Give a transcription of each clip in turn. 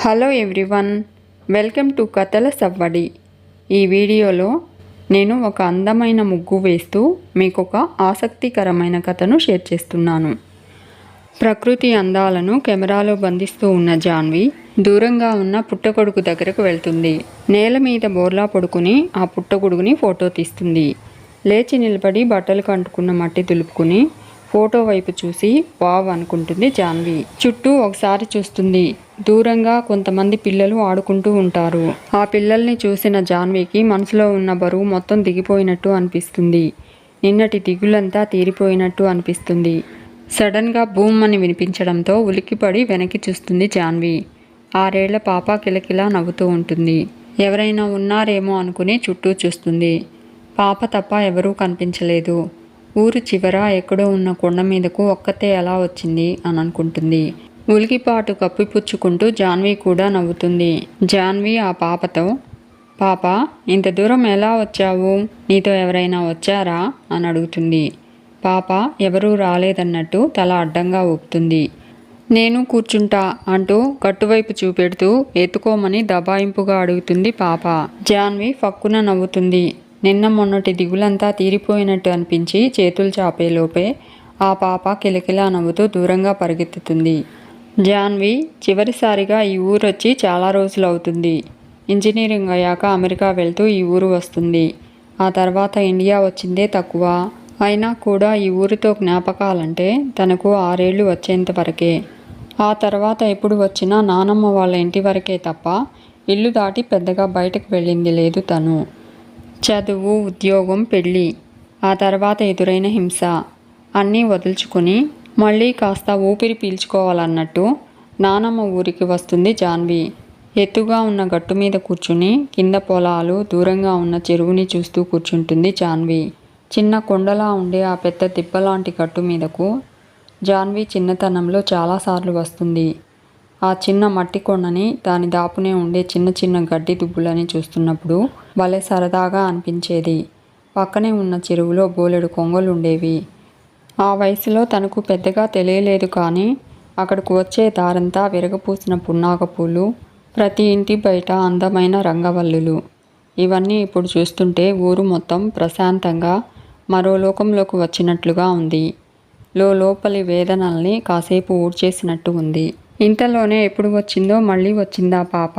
Hello everyone, welcome to కథల సవ్వడి. ఈ వీడియోలో నేను ఒక అందమైన ముగ్గు వేస్తూ మీకు ఒక ఆసక్తికరమైన కథను షేర్ చేస్తున్నాను. ప్రకృతి అందాలను కెమెరాలో బంధిస్తూ ఉన్న జాన్వి దూరంగా ఉన్న పుట్టగొడుగు దగ్గరకు వెళ్తుంది. నేల మీద బోర్లా పడుకుని ఆ పుట్టగొడుగుని ఫోటో తీస్తుంది. లేచి నిలబడి బట్టలు కంటుకున్న మట్టి దులుపుకుని ఫోటో వైపు చూసి వావ్ అనుకుంటుంది జాన్వి. చుట్టూ ఒకసారి చూస్తుంది. దూరంగా కొంతమంది పిల్లలు ఆడుకుంటూ ఉంటారు. ఆ పిల్లల్ని చూసిన జాన్వికి మనసులో ఉన్న బరువు మొత్తం దిగిపోయినట్టు అనిపిస్తుంది. నిన్నటి దిగులంతా తీరిపోయినట్టు అనిపిస్తుంది. సడన్గా బూమ్ అని వినిపించడంతో ఉలిక్కిపడి వెనక్కి చూస్తుంది జాన్వి. 6 ఏళ్ల పాప కిలకిలా నవ్వుతూ ఉంటుంది. ఎవరైనా ఉన్నారేమో అనుకుని చుట్టూ చూస్తుంది. పాప తప్ప ఎవరూ కనిపించలేదు. ఊరు చివర ఎక్కడో ఉన్న కొండ మీదకు ఒక్కతే ఎలా వచ్చింది అని అనుకుంటుంది. ఉలికిపాటు కప్పిపుచ్చుకుంటూ జాన్వి కూడా నవ్వుతుంది. జాన్వి ఆ పాపతో, పాప ఇంత దూరం ఎలా వచ్చావు? నీతో ఎవరైనా వచ్చారా అని అడుగుతుంది. పాప ఎవరూ రాలేదన్నట్టు తల అడ్డంగా ఊపుతుంది. నేను కూర్చుంటా అంటూ గట్టువైపు చూపెడుతూ ఎత్తుకోమని దబాయింపుగా అడుగుతుంది పాప. జాన్వి ఫక్కున నవ్వుతుంది. నిన్న మొన్నటి దిగులంతా తీరిపోయినట్టు అనిపించి చేతులు చాపేలోపే ఆ పాప కిలకిలా నవ్వుతూ దూరంగా పరిగెత్తుతుంది. జాన్వి చివరిసారిగా ఈ ఊరు వచ్చి చాలా రోజులు అవుతుంది. ఇంజనీరింగ్ అయ్యాక అమెరికా వెళ్తూ ఈ ఊరు వస్తుంది. ఆ తర్వాత ఇండియా వచ్చిందే తక్కువ. అయినా కూడా ఈ ఊరితో జ్ఞాపకాలంటే తనకు 6 ఏళ్ళు వచ్చేంత వరకే. ఆ తర్వాత ఎప్పుడు వచ్చినా నానమ్మ వాళ్ళ ఇంటి వరకే తప్ప ఇల్లు దాటి పెద్దగా బయటకు వెళ్ళింది లేదు తను. చదువు, ఉద్యోగం, పెళ్ళి, ఆ తర్వాత ఎదురైన హింస అన్నీ వదులుచుకుని మళ్ళీ కాస్త ఊపిరి పీల్చుకోవాలన్నట్టు నానమ్మ ఊరికి వస్తుంది జాన్వి. ఎత్తుగా ఉన్న గట్టు మీద కూర్చుని కింద పొలాలు, దూరంగా ఉన్న చెరువుని చూస్తూ కూర్చుంటుంది జాన్వి. చిన్న కొండలా ఉండే ఆ పెద్ద దిబ్బలాంటి గట్టు మీదకు జాన్వి చిన్నతనంలో చాలాసార్లు వస్తుంది. ఆ చిన్న మట్టి కొండని, దాని దాపునే ఉండే చిన్న చిన్న గడ్డి దుబ్బులని చూస్తున్నప్పుడు భలే సరదాగా అనిపించేది. పక్కనే ఉన్న చెరువులో బోలెడు కొంగలుండేవి. ఆ వయసులో తనకు పెద్దగా తెలియలేదు కానీ అక్కడికి వచ్చే దారంతా విరగపూసిన పున్నాగపూలు, ప్రతి ఇంటి బయట అందమైన రంగవల్లులు. ఇవన్నీ ఇప్పుడు చూస్తుంటే ఊరు మొత్తం ప్రశాంతంగా మరో లోకంలోకి వచ్చినట్లుగా ఉంది. లోపలి వేదనల్ని కాసేపు ఊడ్చేసినట్టు ఉంది. ఇంతలోనే ఎప్పుడు వచ్చిందో మళ్ళీ వచ్చిందా పాప.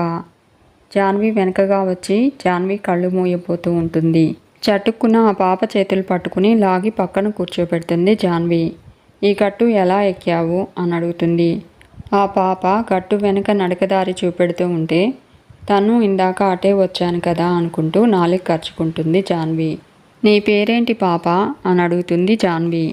జాన్వి వెనకగా వచ్చి జాన్వి కళ్ళు మూయబోతూ ఉంటుంది. చటుక్కున ఆ పాప చేతులు పట్టుకుని లాగి పక్కన కూర్చోబెడుతుంది జాన్వి. ఈ గట్టు ఎలా ఎక్కావు అని అడుగుతుంది. ఆ పాప గట్టు వెనక నడకదారి చూపెడుతూ ఉంటే తను ఇందాక అటే వచ్చాను కదా అనుకుంటూ నాలుక ఖర్చుకుంటుంది జాన్వి. నీ పేరేంటి పాప అని అడుగుతుంది జాన్వి.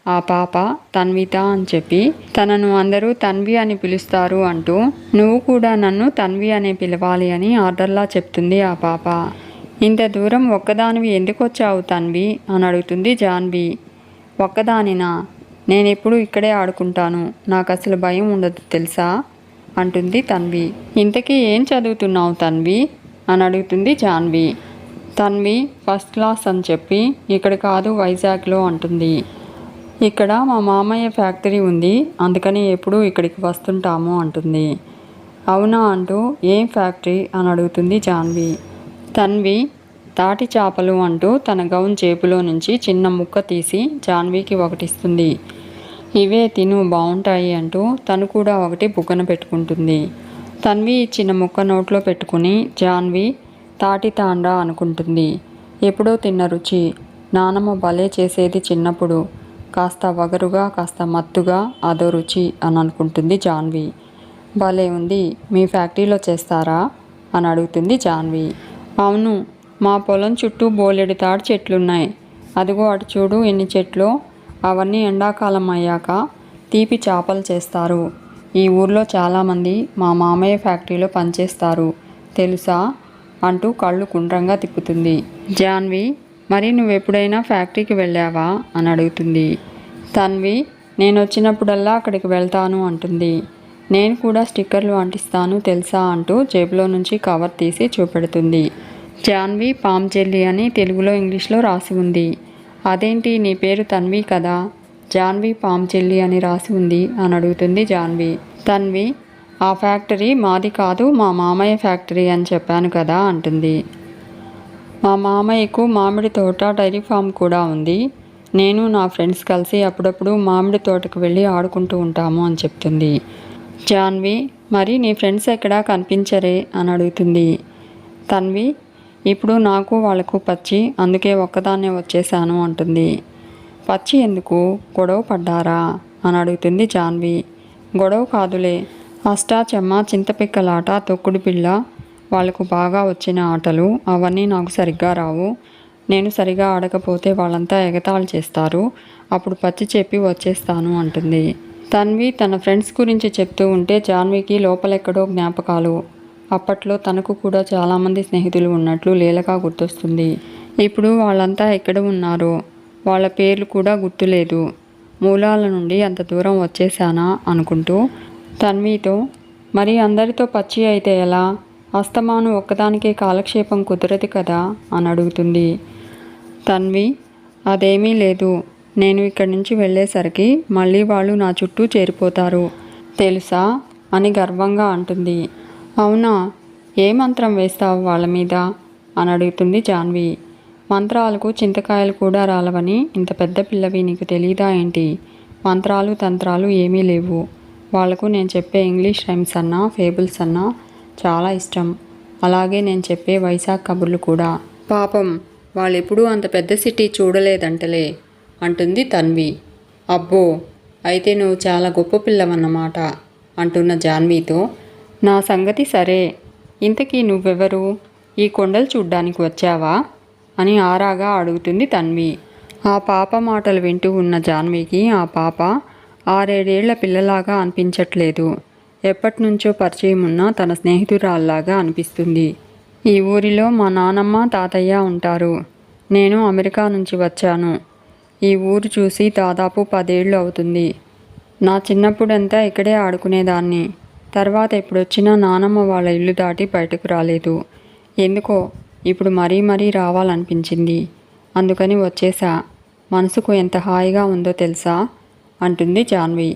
ఆ పాప తన్విత అని చెప్పి తనను అందరూ తన్వి అని పిలుస్తారు అంటూ నువ్వు కూడా నన్ను తన్వి అనే పిలవాలి అని ఆర్డర్లా చెప్తుంది ఆ పాప. ఇంత దూరం ఒక్కదానివి ఎందుకు వచ్చావు తన్వి అని అడుగుతుంది జాన్వి. ఒక్కదానినా? నేనెప్పుడు ఇక్కడే ఆడుకుంటాను, నాకు అసలు భయం ఉండదు తెలుసా అంటుంది తన్వి. ఇంతకీ ఏం చదువుతున్నావు తన్వి అని అడుగుతుంది జాన్వి. తన్వి ఫస్ట్ క్లాస్ అని చెప్పి ఇక్కడ కాదు వైజాగ్లో అంటుంది. ఇక్కడ మా మామయ్య ఫ్యాక్టరీ ఉంది, అందుకని ఎప్పుడూ ఇక్కడికి వస్తుంటాము అంటుంది. అవునా అంటూ ఏం ఫ్యాక్టరీ అని అడుగుతుంది జాన్వి. తన్వి తాటి చేపలు అంటూ తన గౌన్ జేబులో నుంచి చిన్న ముక్క తీసి జాన్వికి ఒకటిస్తుంది. ఇవే తిను బాగుంటాయి అంటూ తను కూడా ఒకటి బుగ్గన పెట్టుకుంటుంది. తన్వి ఇచ్చిన ముక్క నోట్లో పెట్టుకుని జాన్వి తాటి తాండా అనుకుంటుంది. ఎప్పుడో తిన్న రుచి, నానమ్మ భలే చేసేది చిన్నప్పుడు, కాస్త వగరుగా కాస్త మత్తుగా అదో రుచి అని అనుకుంటుంది జాన్వి. భలే ఉంది, మీ ఫ్యాక్టరీలో చేస్తారా అని అడుగుతుంది జాన్వి. అవును, మా పొలం చుట్టూ బోలెడు తాటి చెట్లున్నాయి. అదిగో అటు చూడు ఎన్ని చెట్లు. అవన్నీ ఎండాకాలం అయ్యాక తీపి చేపలు చేస్తారు. ఈ ఊర్లో చాలామంది మా మామయ్య ఫ్యాక్టరీలో పనిచేస్తారు తెలుసా అంటూ కళ్ళు గుండ్రంగా తిప్పుతుంది. జాన్వి మరి నువ్వెప్పుడైనా ఫ్యాక్టరీకి వెళ్ళావా అని అడుగుతుంది. తన్వి నేను వచ్చినప్పుడల్లా అక్కడికి వెళ్తాను అంటుంది. నేను కూడా స్టిక్కర్లు అంటిస్తాను తెలుసా అంటూ జేబులో నుంచి కవర్ తీసి చూపెడుతుంది. జాన్వి పామ్ జెల్లీ అని తెలుగులో ఇంగ్లీష్లో రాసి ఉంది. అదేంటి నీ పేరు తన్వి కదా, జాన్వి పామ్ జెల్లీ అని రాసి ఉంది అని అడుగుతుంది జాన్వి. తన్వి ఆ ఫ్యాక్టరీ మాది కాదు, మా మామయ్య ఫ్యాక్టరీ అని చెప్పాను కదా అంటుంది. మా మామయ్యకు మామిడి తోట, డైరీ ఫామ్ కూడా ఉంది. నేను నా ఫ్రెండ్స్ కలిసి అప్పుడప్పుడు మామిడి తోటకు వెళ్ళి ఆడుకుంటూ ఉంటాము అని చెప్తుంది. జాన్వి, మరి నీ ఫ్రెండ్స్ ఎక్కడా కనిపించరే అని అడుగుతుంది. తన్వి, ఇప్పుడు నాకు వాళ్ళకు పచ్చి, అందుకే ఒక్కదాన్నే వచ్చేసాను అంటుంది. పచ్చి ఎందుకు, గొడవ పడ్డారా అని అడుగుతుంది జాన్వి. గొడవ కాదులే, అష్టాచెమ్మ, చింతపిక్కలాట, తొక్కుడు పిల్ల వాళ్ళకు బాగా వచ్చిన ఆటలు, అవన్నీ నాకు సరిగ్గా రావు. నేను సరిగా ఆడకపోతే వాళ్ళంతా ఎగతాళి చేస్తారు. అప్పుడు పచ్చి చెప్పి వచ్చేస్తాను అంటుంది. తన్వి తన ఫ్రెండ్స్ గురించి చెప్తూ ఉంటే జాన్వికి లోపలెక్కడో జ్ఞాపకాలు. అప్పట్లో తనకు కూడా చాలామంది స్నేహితులు ఉన్నట్లు లీలగా గుర్తొస్తుంది. ఇప్పుడు వాళ్ళంతా ఎక్కడ ఉన్నారో వాళ్ళ పేర్లు కూడా గుర్తులేదు. మూలాల నుండి అంత దూరం వచ్చేసానా అనుకుంటూ తన్వితో, మరి అందరితో పచ్చి అయితే ఎలా, అస్తమాను ఒక్కదానికే కాలక్షేపం కుదరదు కదా అని అడుగుతుంది. తన్వి, అదేమీ లేదు, నేను ఇక్కడి నుంచి వెళ్ళేసరికి మళ్ళీ వాళ్ళు నా చుట్టూ చేరిపోతారు తెలుసా అని గర్వంగా అంటుంది. అవునా, ఏ మంత్రం వేస్తావు వాళ్ళ మీద అని అడుగుతుంది జాన్వి. మంత్రాలకు చింతకాయలు కూడా రాలవని ఇంత పెద్ద పిల్లవి నీకు తెలీదా ఏంటి? మంత్రాలు తంత్రాలు ఏమీ లేవు. వాళ్లకు నేను చెప్పే ఇంగ్లీష్ రైమ్స్ అన్నా, ఫేబుల్స్ అన్నా చాలా ఇష్టం. అలాగే నేను చెప్పే వైజాగ్ కబుర్లు కూడా. పాపం వాళ్ళెప్పుడూ అంత పెద్ద సిటీ చూడలేదంటలే అంటుంది తన్వి. అబ్బో, అయితే నువ్వు చాలా గొప్ప పిల్లవన్నమాట అంటున్న జాన్వితో, నా సంగతి సరే, ఇంతకీ నువ్వెవరు, ఈ కొండలు చూడ్డానికి వచ్చావా అని ఆరాగా అడుగుతుంది తన్వి. ఆ పాప మాటలు వింటూ ఉన్న జాన్వికి ఆ పాప 6-7 ఏళ్ల పిల్లలాగా అనిపించట్లేదు. ఎప్పటినుంచో పరిచయం ఉన్న తన స్నేహితురాల్లాగా అనిపిస్తుంది. ఈ ఊరిలో మా నానమ్మ, తాతయ్య ఉంటారు. నేను అమెరికా నుంచి వచ్చాను. ఈ ఊరు చూసి దాదాపు 10 ఏళ్ళు అవుతుంది. నా చిన్నప్పుడంతా ఇక్కడే ఆడుకునేదాన్ని. తర్వాత ఎప్పుడొచ్చినా నానమ్మ వాళ్ళ ఇల్లు దాటి బయటకు రాలేదు. ఎందుకో ఇప్పుడు మరీ రావాలనిపించింది. అందుకని వచ్చేసా. మనసుకు ఎంత హాయిగా ఉందో తెలుసా అంటుంది జాన్వి.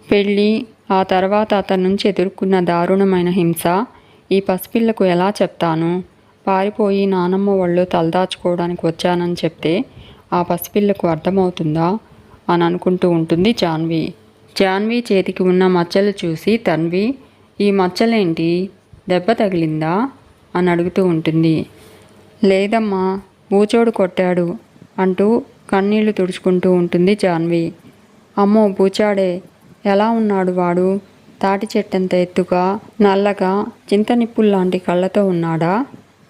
పెళ్ళి, ఆ తర్వాత అతని నుంచి ఎదుర్కొన్న దారుణమైన హింస ఈ పసిపిల్లకు ఎలా చెప్తాను? పారిపోయి నానమ్మ వాళ్ళు తలదాచుకోవడానికి వచ్చానని చెప్తే ఆ పసిపిల్లకు అర్థమవుతుందా అని అనుకుంటూ ఉంటుంది జాన్వి. జాన్వి చేతికి ఉన్న మచ్చలు చూసి తన్వి, ఈ మచ్చలేంటి, దెబ్బ తగిలిందా అని అడుగుతూ ఉంటుంది. లేదమ్మా, బూచోడు కొట్టాడు అంటూ కన్నీళ్లు తుడుచుకుంటూ ఉంటుంది జాన్వి. అమ్మో, బూచాడే, ఎలా ఉన్నాడు వాడు? తాటి చెట్టంత ఎత్తుగా, నల్లగా, చింతనిప్పుల్లాంటి కళ్ళతో ఉన్నాడా?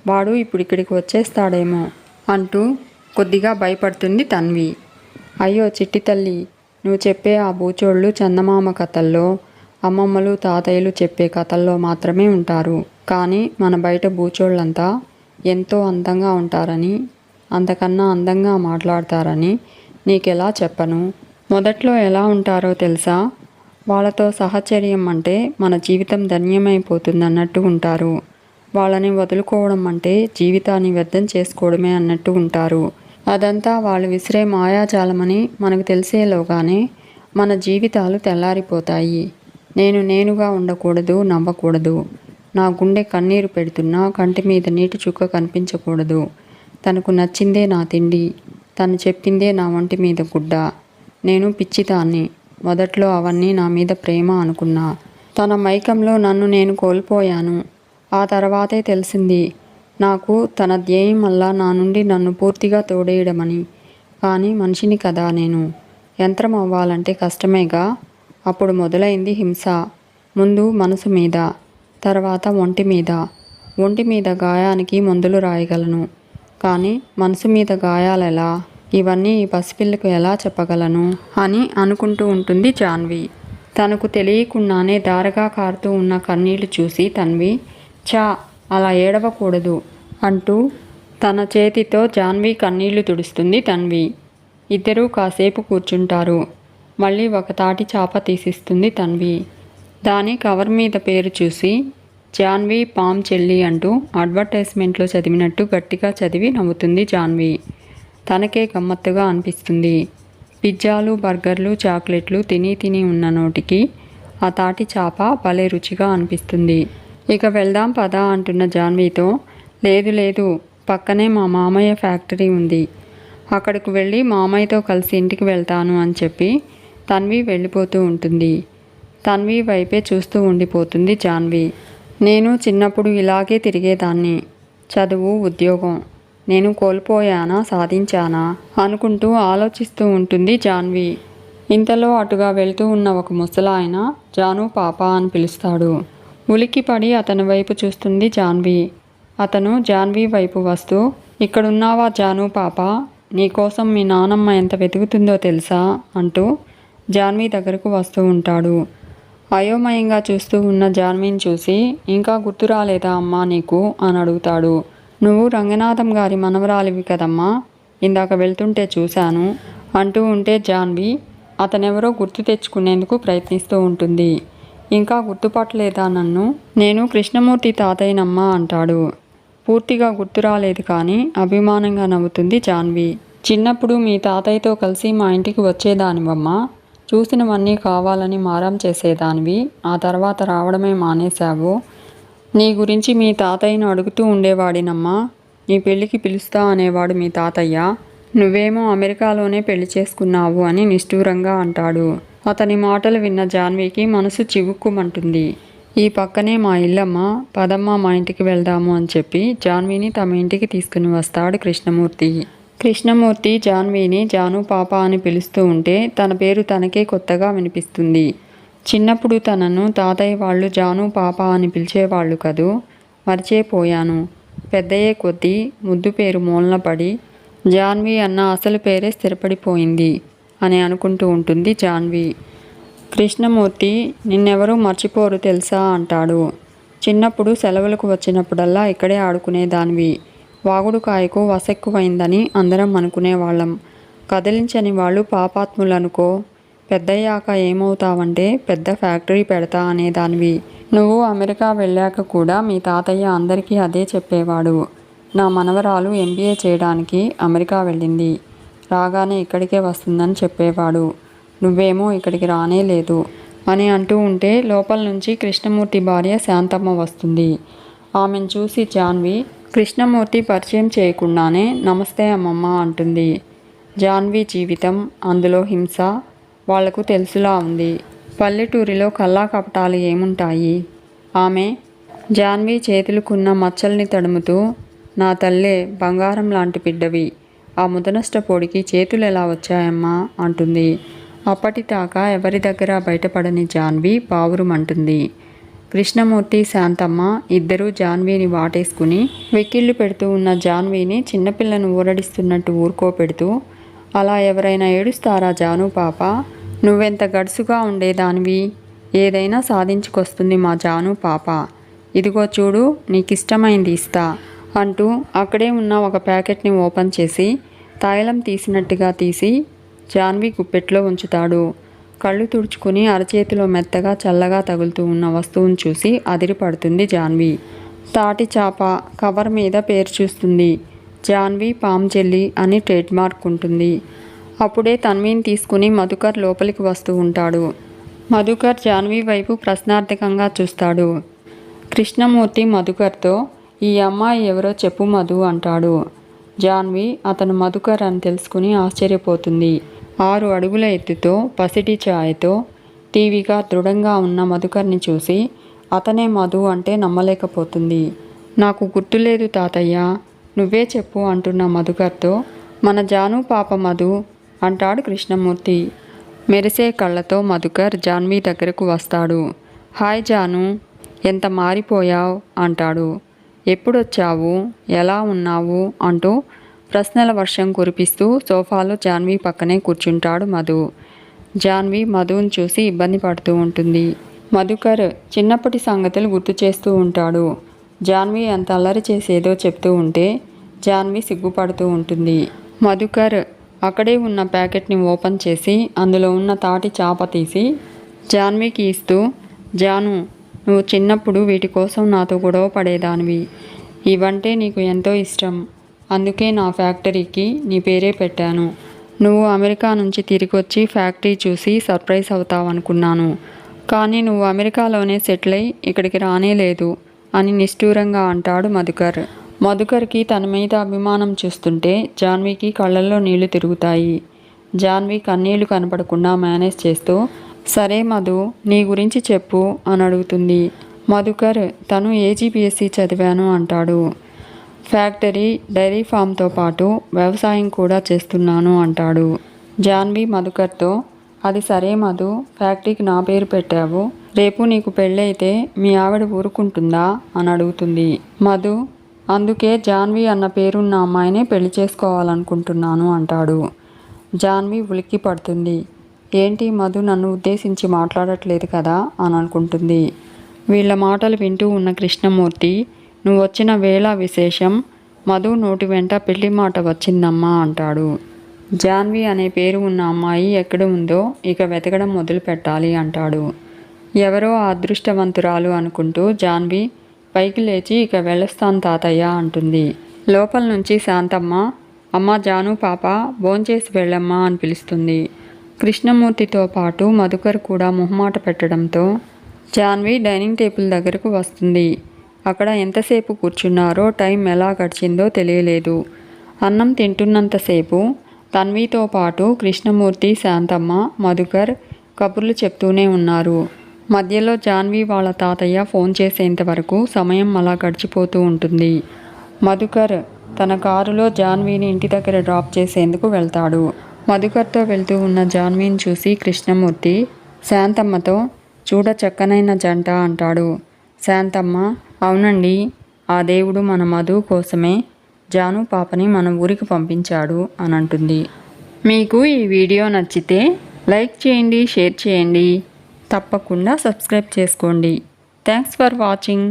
వాడు ఇప్పుడు ఇక్కడికి వచ్చేస్తాడేమో అంటూ కొద్దిగా భయపడుతుంది తన్వి. అయ్యో చిట్టి తల్లి, నువ్వు చెప్పే ఆ బూచోళ్ళు చందమామ కథల్లో, అమ్మమ్మలు తాతయ్యలు చెప్పే కథల్లో మాత్రమే ఉంటారు. కానీ మన బయట బూచోళ్ళంతా ఎంతో అందంగా ఉంటారని, అంతకన్నా అందంగా మాట్లాడతారని నీకెలా చెప్పను? మొదట్లో ఎలా ఉంటారో తెలుసా? వాళ్ళతో సహచర్యం అంటే మన జీవితం ధన్యమైపోతుందన్నట్టు ఉంటారు. వాళ్ళని వదులుకోవడం అంటే జీవితాన్ని వ్యర్థం చేసుకోవడమే అన్నట్టు ఉంటారు. అదంతా వాళ్ళు విసిరే మాయాజాలమని మనకు తెలిసేలోగానే మన జీవితాలు తెల్లారిపోతాయి. నేనుగా ఉండకూడదు, నవ్వకూడదు. నా గుండె కన్నీరు పెడుతున్నా కంటి మీద నీటి చుక్క కనిపించకూడదు. తనకు నచ్చిందే నా తిండి, తను చెప్పిందే నా ఒంటి మీద గుడ్డ. నేను పిచ్చిదాన్ని. మొదట్లో అవన్నీ నా మీద ప్రేమ అనుకున్నా. తన మైకంలో నన్ను నేను కోల్పోయాను. ఆ తర్వాతే తెలిసింది నాకు తన ధ్యేయం వల్ల నా నుండి నన్ను పూర్తిగా తోడేయడమని. కానీ మనిషిని కదా నేను. యంత్రం అవ్వాలంటే కష్టమేగా. అప్పుడు మొదలైంది హింస. ముందు మనసు మీద, తర్వాత ఒంటి మీద. ఒంటి మీద గాయానికి మందులు రాయగలను, కానీ మనసు మీద గాయాలెలా? ఇవన్నీ ఈ పసిపిల్లకు ఎలా చెప్పగలను అని అనుకుంటూ ఉంటుంది జాన్వి. తనకు తెలియకుండానే ధారగా కారుతూ ఉన్న కన్నీళ్లు చూసి తన్వి, చా, అలా ఏడవకూడదు అంటూ తన చేతితో జాన్వి కన్నీళ్లు తుడుస్తుంది తన్వి. ఇద్దరూ కాసేపు కూర్చుంటారు. మళ్ళీ ఒక తాటి చాప తీసిస్తుంది తన్వి. దాని కవర్ మీద పేరు చూసి జాన్వి పామ్ చెల్లి అంటూ అడ్వర్టైజ్మెంట్లో చదివినట్టు గట్టిగా చదివి నవ్వుతుంది జాన్వి. తనకే గమ్మత్తుగా అనిపిస్తుంది. పిజ్జాలు, బర్గర్లు, చాక్లెట్లు తిని ఉన్న నోటికి ఆ తాటి చేప భలే రుచిగా అనిపిస్తుంది. ఇక వెళ్దాం పద అంటున్న జాన్వీతో, లేదు లేదు, పక్కనే మా మామయ్య ఫ్యాక్టరీ ఉంది, అక్కడికి వెళ్ళి మామయ్యతో కలిసి ఇంటికి వెళ్తాను అని చెప్పి తన్వి వెళ్ళిపోతూ ఉంటుంది. తన్వి వైపే చూస్తూ ఉండిపోతుంది జాన్వి. నేను చిన్నప్పుడు ఇలాగే తిరిగేదాన్ని, చదువు ఉద్యోగం నేను కోల్పోయానా సాధించానా అనుకుంటూ ఆలోచిస్తూ ఉంటుంది జాన్వి. ఇంతలో అటుగా వెళ్తూ ఉన్న ఒక ముసలాయన జాను పాప అని పిలుస్తాడు. ఉలిక్కిపడి అతని వైపు చూస్తుంది జాన్వి. అతను జాన్వి వైపు వస్తూ, ఇక్కడున్నావా జాను పాప, నీకోసం మీ నానమ్మ ఎంత వెతుకుతుందో తెలుసా అంటూ జాన్వి దగ్గరకు వస్తూ ఉంటాడు. అయోమయంగా చూస్తూ ఉన్న జాన్విని చూసి, ఇంకా గుర్తు రాలేదా అమ్మా నీకు అని అడుగుతాడు. నువ్వు రంగనాథం గారి మనవరాలివి కదమ్మా, ఇందాక వెళ్తుంటే చూశాను అంటూ ఉంటే జాన్వి అతనెవరో గుర్తు తెచ్చుకునేందుకు ప్రయత్నిస్తూ ఉంటుంది. ఇంకా గుర్తుపట్టలేదా నన్ను, నేను కృష్ణమూర్తి తాతయ్యనమ్మా అంటాడు. పూర్తిగా గుర్తు రాలేదు కానీ అభిమానంగా నవ్వుతుంది జాన్వి. చిన్నప్పుడు మీ తాతయ్యతో కలిసి మా ఇంటికి వచ్చేదానివమ్మా, చూసినవన్నీ కావాలని మారం చేసేదానివి, ఆ తర్వాత రావడమే మానేశావు. నీ గురించి మీ తాతయ్యను అడుగుతూ ఉండేవాడినమ్మా, నీ పెళ్ళికి పిలుస్తా అనేవాడు మీ తాతయ్య, నువ్వేమో అమెరికాలోనే పెళ్లి చేసుకున్నావు అని నిష్ఠూరంగా అంటాడు. అతని మాటలు విన్న జాన్వికి మనసు చివుక్కుమంటుంది. ఈ పక్కనే మా ఇల్లమ్మ, పదమ్మ మా ఇంటికి వెళ్దాము అని చెప్పి జాన్విని తమ ఇంటికి తీసుకుని వస్తాడు కృష్ణమూర్తి. కృష్ణమూర్తి జాన్విని జాను పాప అని పిలుస్తూ ఉంటే తన పేరు తనకే కొత్తగా వినిపిస్తుంది. చిన్నప్పుడు తనను తాతయ్య వాళ్ళు జాను పాప అని పిలిచేవాళ్ళు కదూ, మర్చిపోయాను. పెద్దయ్యే కొద్దీ ముద్దు పేరు మూలన పడి జాన్వి అన్న అసలు పేరే స్థిరపడిపోయింది అని అనుకుంటూ ఉంటుంది జాన్వి. కృష్ణమూర్తి నిన్నెవరూ మర్చిపోరు తెలుసా అంటాడు. చిన్నప్పుడు సెలవులకు వచ్చినప్పుడల్లా ఇక్కడే ఆడుకునేదానివి, వాగుడుకాయకు వసెక్కువైందని అందరం అనుకునేవాళ్ళం, కదిలించని వాళ్ళు పాపాత్ములనుకో, పెద్దయ్యాక ఏమవుతావంటే పెద్ద ఫ్యాక్టరీ పెడతా అనేదానివి. నువ్వు అమెరికా వెళ్ళాక కూడా మీ తాతయ్య అందరికీ అదే చెప్పేవాడు. నా మనవరాలు MBA చేయడానికి అమెరికా వెళ్ళింది, రాగానే ఇక్కడికే వస్తుందని చెప్పేవాడు, నువ్వేమో ఇక్కడికి రానే లేదు అని అంటూ ఉంటే లోపల నుంచి కృష్ణమూర్తి భార్య శాంతమ్మ వస్తుంది. ఆమెను చూసి జాన్వి కృష్ణమూర్తి పరిచయం చేయకుండానే నమస్తే అమ్మమ్మ అంటుంది. జాన్వి జీవితం, అందులో హింస వాళ్లకు తెలుసులా ఉంది. పల్లెటూరిలో కల్లా కపటాలు ఏముంటాయి. ఆమె జాన్వి చేతులకున్న మచ్చల్ని తడుముతూ, నా తల్లే బంగారం లాంటి బిడ్డవి, ఆ ముదనష్టపోడికి చేతులు ఎలా వచ్చాయమ్మా అంటుంది. అప్పటిదాకా ఎవరి దగ్గర బయటపడని జాన్వి పావురుమంటుంది. కృష్ణమూర్తి శాంతమ్మ ఇద్దరూ జాన్విని వాటేసుకుని వెక్కిళ్ళు పెడుతూ ఉన్న జాన్విని చిన్నపిల్లను ఊరడిస్తున్నట్టు ఊరుకోపెడుతూ, అలా ఎవరైనా ఏడుస్తారా జాను పాప, నువ్వెంత గడుసుగా ఉండేదానివి, ఏదైనా సాధించుకొస్తుంది మా జాను పాప, ఇదిగో చూడు నీకిష్టమైంది ఇస్తా అంటూ అక్కడే ఉన్న ఒక ప్యాకెట్ని ఓపెన్ చేసి తైలం తీసినట్టుగా తీసి జాన్వి గుప్పెట్లో ఉంచుతాడు. కళ్ళు తుడుచుకుని అరచేతిలో మెత్తగా చల్లగా తగులుతూ ఉన్న వస్తువును చూసి అదిరిపడుతుంది జాన్వి. తాటి చాప కవర్ మీద పేరు చూస్తుంది. జాన్వి పామ్ జెల్లీ అని ట్రేడ్ మార్క్ ఉంటుంది. అప్పుడే తన్విని తీసుకుని మధుకర్ లోపలికి వస్తూ ఉంటాడు. మధుకర్ జాన్వి వైపు ప్రశ్నార్థకంగా చూస్తాడు. కృష్ణమూర్తి మధుకర్తో, ఈ అమ్మాయి ఎవరో చెప్పు మధు అంటాడు. జాన్వి అతను మధుకర్ అని తెలుసుకుని ఆశ్చర్యపోతుంది. 6 అడుగుల ఎత్తుతో పసిటి ఛాయతో టీవీగా దృఢంగా ఉన్న మధుకర్ని చూసి అతనే మధు అంటే నమ్మలేకపోతుంది. నాకు గుర్తులేదు తాతయ్య, నువ్వే చెప్పు అంటున్న మధుకర్తో, మన జాను పాప మధు అంటాడు కృష్ణమూర్తి. మెరిసే కళ్ళతో మధుకర్ జాన్వి దగ్గరకు వస్తాడు. హాయ్ జాను, ఎంత మారిపోయావ్ అంటాడు. ఎప్పుడొచ్చావు, ఎలా ఉన్నావు అంటూ ప్రశ్నల వర్షం కురిపిస్తూ సోఫాలో జాన్వి పక్కనే కూర్చుంటాడు మధు. జాన్వి మధుని చూసి ఇబ్బంది పడుతూ ఉంటుంది. మధుకర్ చిన్నప్పటి సంగతులు గుర్తు చేస్తూ ఉంటాడు. జాన్వి ఎంత అల్లరి చేసేదో చెప్తూ ఉంటే జాన్వి సిగ్గుపడుతూ ఉంటుంది. మధుకర్ అక్కడే ఉన్న ప్యాకెట్ని ఓపెన్ చేసి అందులో ఉన్న తాటి చాప తీసి జాన్వికి ఇస్తూ, జాను, నువ్వు చిన్నప్పుడు వీటి కోసం నాతో గొడవ పడేదానివి, ఇవంటే నీకు ఎంతో ఇష్టం, అందుకే నా ఫ్యాక్టరీకి నీ పేరే పెట్టాను. నువ్వు అమెరికా నుంచి తిరిగి వచ్చి ఫ్యాక్టరీ చూసి సర్ప్రైజ్ అవుతావనుకున్నాను, కానీ నువ్వు అమెరికాలోనే సెటిల్ అయి ఇక్కడికి రానేలేదు అని నిష్ఠూరంగా అంటాడు మధుకర్. మధుకర్కి తన మీద అభిమానం చూస్తుంటే జాన్వీకి కళ్ళల్లో నీళ్లు తిరుగుతాయి. జాన్వీ కన్నీళ్లు కనపడకుండా మేనేజ్ చేస్తూ, సరే మధు, నీ గురించి చెప్పు అని అడుగుతుంది. మధుకర్ తను AGPSC చదివాను అంటాడు. ఫ్యాక్టరీ, డైరీ ఫామ్తో పాటు వ్యవసాయం కూడా చేస్తున్నాను అంటాడు. జాన్వీ మధుకర్తో, అది సరే మధు, ఫ్యాక్టరీకి నా పేరు పెట్టావు, రేపు నీకు పెళ్ళైతే మీ ఆవిడ ఊరుకుంటుందా అని అడుగుతుంది. మధు, అందుకే జాన్వీ అన్న పేరున్న అమ్మాయినే పెళ్లి చేసుకోవాలనుకుంటున్నాను అంటాడు. జాన్వీ ఉలిక్కి పడుతుంది. ఏంటి మధు నన్ను ఉద్దేశించి మాట్లాడట్లేదు కదా అని అనుకుంటుంది. వీళ్ళ మాటలు వింటూ ఉన్న కృష్ణమూర్తి, నువ్వు వచ్చిన వేళ విశేషం, మధు నోటి వెంట పెళ్లి మాట వచ్చిందమ్మా అంటాడు. జాన్వీ అనే పేరు ఉన్న అమ్మాయి ఎక్కడ ఉందో ఇక వెతకడం మొదలు పెట్టాలి అంటాడు. ఎవరో అదృష్టవంతురాలు అనుకుంటూ జాన్వీ పైకి లేచి ఇక వెళ్ళొస్తాను తాతయ్య అంటుంది. లోపల నుంచి శాంతమ్మ, అమ్మ జాను పాప భోంచేసి వెళ్ళమ్మా అని పిలుస్తుంది. కృష్ణమూర్తితో పాటు మధుకర్ కూడా మొహమాట పెట్టడంతో జాన్వీ డైనింగ్ టేబుల్ దగ్గరకు వస్తుంది. అక్కడ ఎంతసేపు కూర్చున్నారో టైం ఎలా గడిచిందో తెలియలేదు. అన్నం తింటున్నంతసేపు తన్వీతో పాటు కృష్ణమూర్తి, శాంతమ్మ, మధుకర్ కబుర్లు చెప్తూనే ఉన్నారు. మధ్యలో జాన్వీ వాళ్ళ తాతయ్య ఫోన్ చేసేంత వరకు సమయం అలా గడిచిపోతూ ఉంటుంది. మధుకర్ తన కారులో జాన్వీని ఇంటి దగ్గర డ్రాప్ చేసేందుకు వెళ్తాడు. మధుకర్తో వెళ్తూ ఉన్న జాన్వీని చూసి కృష్ణమూర్తి శాంతమ్మతో, చూడ చక్కనైన జంట అంటాడు. శాంతమ్మ, అవునండి, ఆ దేవుడు మన మధు కోసమే జాను పాపని మన ఊరికి పంపించాడు అని అంటుంది. మీకు ఈ వీడియో నచ్చితే లైక్ చేయండి, షేర్ చేయండి, తప్పకుండా సబ్స్క్రైబ్ చేసుకోండి. Thanks for watching.